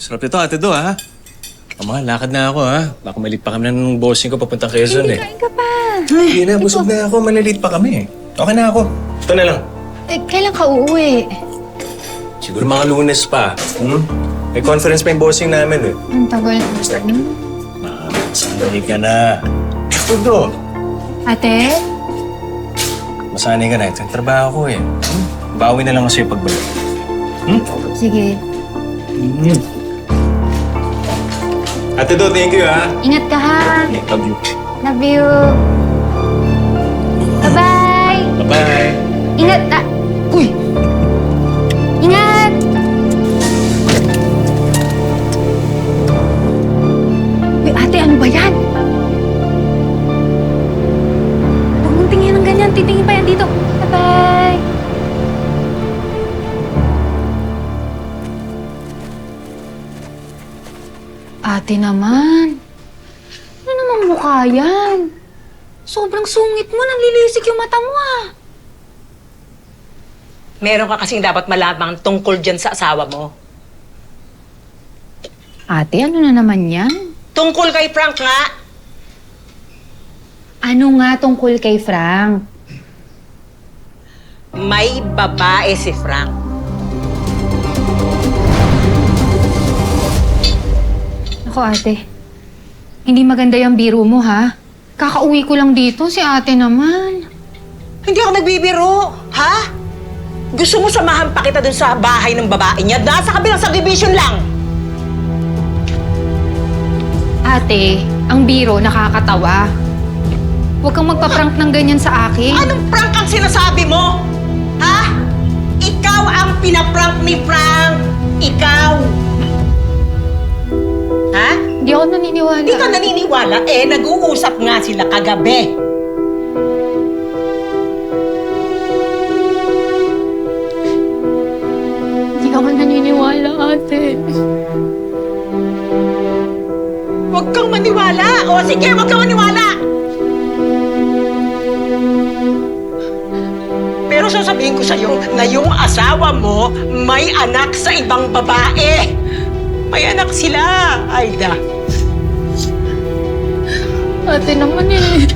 Sarap nito, Ate Do, ha? Mahal, lakad na ako, ha? Baka malit pa kami ng bossing ko papuntang Quezon, Hindi, eh. kain ka pa. Hindi na, busog na ako. Malilit pa kami, eh. Okay na ako. Ito na lang. Eh, kailan ka uuwi? Siguro mga Lunes pa. May conference pa yung bossing namin, eh. Ang tagal. Sanay ka na. Ito, Do. Ate? Masanay ka na. Ito yung trabaho ko, eh. Bawi na lang ako sa'yo pagbalik. Sige. Ate Do, thank you, ha? Ingat ka ha. Love you. Love you. Bye-bye. Bye-bye. Ingat. Uy! Ingat! Uy, ate, ano ba yan? Huwag mong tingin ng ganyan. Titingin pa yan dito. Bye-bye. Ate naman. Ano namang mukha yan? Sobrang sungit mo. Nanlilisik yung mata mo ah. Meron ka kasing dapat malaman tungkol dyan sa asawa mo. Ate, ano na naman yan? Tungkol kay Frank nga. Ano nga tungkol kay Frank? May babae si Frank. Ako ate, hindi maganda yung biro mo ha. Kakauwi ko lang dito, si ate naman. Hindi ako nagbibiro, ha? Gusto mo samahan pa kita dun sa bahay ng babae niya? Nasa kabilang subdivision lang. Ate, ang biro nakakatawa. Huwag kang magpa-prank ng ganyan sa akin. Anong prank ang sinasabi mo? Ha? Ikaw ang pinaprank ni Frank. Ikaw. Ha? Hindi ako naniniwala. Hindi ka naniniwala? Eh, nag-uusap nga sila kagabi. Hindi ako naniniwala, ate. Huwag kang maniwala. O sige, huwag kang maniwala. Pero sasabihin ko sa'yo na yung asawa mo may anak sa ibang babae. May anak sila, Aida. Ate naman eh.